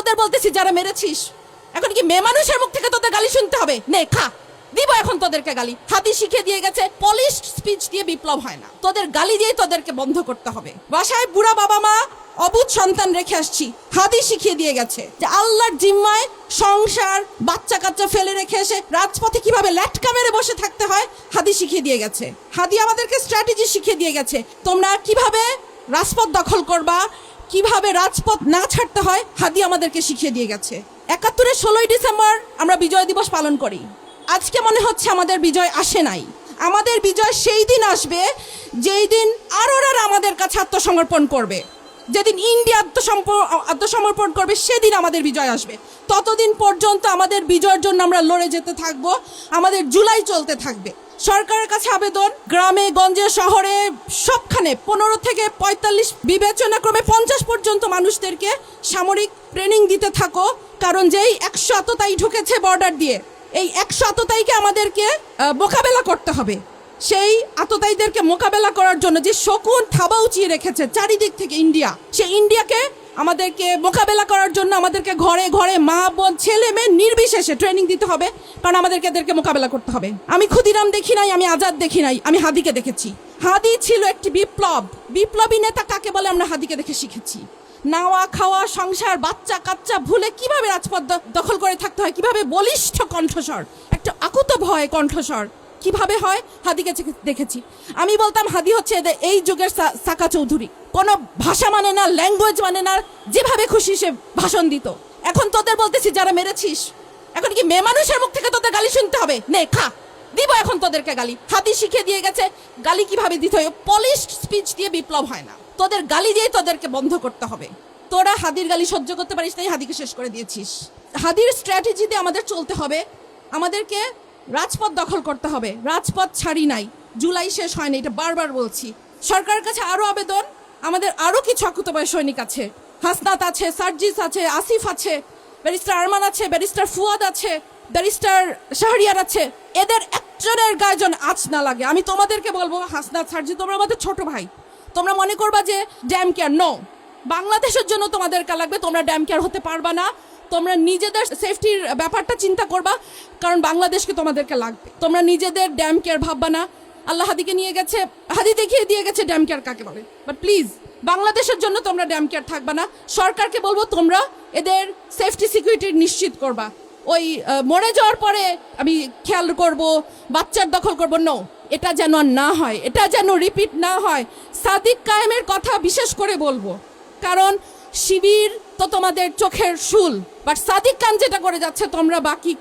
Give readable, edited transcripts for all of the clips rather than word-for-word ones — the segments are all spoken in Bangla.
তোদের বলতেছি যারা মেরেছিস, এখন কি মেয়ে মানুষের মুখ থেকে তোদের গালি শুনতে হবে? নে খা, দিব এখন তোদেরকে গালি। হাদি শিখিয়ে দিয়ে গেছে পলিশড স্পিচ দিয়ে বিপ্লব হয় না, তোদের গালি দিয়ে তোদেরকে বন্ধ করতে হবে। বাসায় বুড়া বাবা মা অবুধ সন্তান রেখে আসছি, হাদি শিখিয়ে দিয়ে গেছে যে আল্লাহর জিম্মায় সংসার বাচ্চা কাচ্চা ফেলে রেখে এসে রাজপথে কিভাবে ল্যাটকা মেরে বসে থাকতে হয় হাদি শিখিয়ে দিয়ে গেছে। হাদি আমাদেরকে স্ট্র্যাটেজি শিখিয়ে দিয়ে গেছে, তোমরা কিভাবে রাজপথ দখল করবা, কিভাবে রাজপথ না ছাড়তে হয় হাদি আমাদেরকে শিখিয়ে দিয়ে গেছে। ৭১-এর ১৬ই ডিসেম্বর আমরা বিজয় দিবস পালন করি। আজকে মনে হচ্ছে আমাদের বিজয় আসে নাই। আমাদের বিজয় সেই দিন আসবে যেই দিন আরোরা আমাদের কাছে আত্মসমর্পণ করবে, যেদিন ইন্ডিয়া আত্মসমর্পণ করবে সেদিন আমাদের বিজয় আসবে। ততদিন পর্যন্ত আমাদের বিজয়ের জন্য আমরা লড়ে যেতে থাকবো, আমাদের জুলাই চলতে থাকবে। সরকারের কাছে আবেদন, গ্রামে গঞ্জে শহরে সবখানে ১৫ থেকে ৪৫ বিবেচনাক্রমে ৫০ পর্যন্ত মানুষদেরকে সামরিক ট্রেনিং দিতে থাকো, কারণ যেই ১০০ আততায়ী ঢুকেছে বর্ডার দিয়ে, এই ১০০ আততায়ীকে আমাদেরকে মোকাবেলা করতে হবে। সেই আততায়ীদেরকে মোকাবেলা করার জন্য যে শকুন থাবা উঁচিয়ে রেখেছে চারিদিক থেকে ইন্ডিয়া, সেই ইন্ডিয়াকে আমাদেরকে মোকাবেলা করার জন্য আমাদেরকে ঘরে ঘরে মা বোন ছেলে মেয়ে নির্বিশেষে ট্রেনিং দিতে হবে, কারণ আমাদেরকে এদেরকে মোকাবেলা করতে হবে। আমি ক্ষুদিরাম দেখি নাই, আমি আজাদ দেখি নাই, আমি হাদিকে দেখেছি। হাদি ছিল একটি বিপ্লবী নেতা কাকে বলে আমরা হাদিকে দেখে শিখেছি। নাওয়া খাওয়া সংসার বাচ্চা কাচ্চা ভুলে কিভাবে রাজপথ দখল করে থাকতে হয়, কিভাবে বলিষ্ঠ কণ্ঠস্বর, একটা আকুত ভয় কণ্ঠস্বর কিভাবে হয় হাদিকে দেখেছি। আমি বলতাম হাদি হচ্ছে এই যুগের সাকা চৌধুরী, কোনো ভাষা মানে না, ল্যাঙ্গুয়েজ মানে না, যেভাবে খুশি সে ভাষণ দিত। এখন তোদের বলতেছি যারা মেরেছিস, এখন কি মেয়ে মানুষের মুখ থেকে তোদের গালি শুনতে হবে? নে খা, দিব এখন তোদেরকে গালি। হাদি শিখিয়ে দিয়ে গেছে গালি কিভাবে দিতে হয়, পলিশড স্পিচ দিয়ে বিপ্লব হয় না, তোদের গালি দিয়ে তোদেরকে বন্ধ করতে হবে। তোরা হাদির গালি সহ্য করতে পারিস, তাই হাদিকে শেষ করে দিয়েছিস। হাদির স্ট্র্যাটেজিতে আমাদের চলতে হবে, আমাদেরকে রাজপথ দখল করতে হবে। রাজপথ ছাড়ি নাই, জুলাই শেষ হয় না, এটা বারবার বলছি। সরকারের কাছে আরো আবেদন, আমাদের আরো কিছু অকুতোভয় সৈনিক আছে, হাসনাত আছে, সার্জিস আছে, আসিফ আছে, ব্যারিস্টার আরমান আছে, ব্যারিস্টার ফুয়াদ আছে, ব্যারিস্টার শাহরিয়ার আছে, এদের একজনের গায়ে যেন আঁচ না লাগে। আমি তোমাদেরকে বলবো, হাসনাত সার্জি তোমরা আমাদের ছোট ভাই, তোমরা মনে করবা যে ড্যাম কেয়ার, নো, বাংলাদেশের জন্য তোমাদের লাগবে, তোমরা ড্যাম কেয়ার হতে পারবা না। তোমরা নিজেদের সেফটির ব্যাপারটা চিন্তা করবা, কারণ বাংলাদেশকে তোমাদেরকে লাগবে। তোমরা নিজেদের ড্যাম কেয়ার ভাববা না। আল্লাহ হাদিকে নিয়ে গেছে, হাদি দেখিয়ে দিয়ে গেছে ড্যাম কেয়ার কাকে বলে, বাট প্লিজ বাংলাদেশের জন্য তোমরা ড্যাম কেয়ার থাকবা না। সরকারকে বলবো তোমরা এদের সেফটি সিকিউরিটি নিশ্চিত করবা। ওই মরে যাওয়ার পরে আমি খেয়াল করব, বাচ্চার দখল করব, নো, এটা যেন আর না হয়, এটা যেন রিপিট না হয়। সাদিক কায়েমের কথা বিশেষ করে বলবো, কারণ শিবির তো তোমাদের চোখের শুল, বাট সাদিক খান যেটা করে যাচ্ছে তোমরা বাকি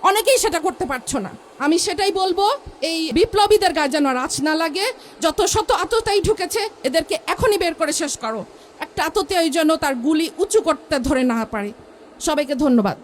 অনেকেই সেটা করতে পারছো না। আমি সেটাই বলবো, এই বিপ্লবীদের গায়ে যেন আঁচ না লাগে। যত শত আততায়ী ঢুকেছে এদেরকে এখনই বের করে শেষ করো, একটা আততায়ী যেন তার গুলি উঁচু করতে ধরে না পারে। সবাইকে ধন্যবাদ।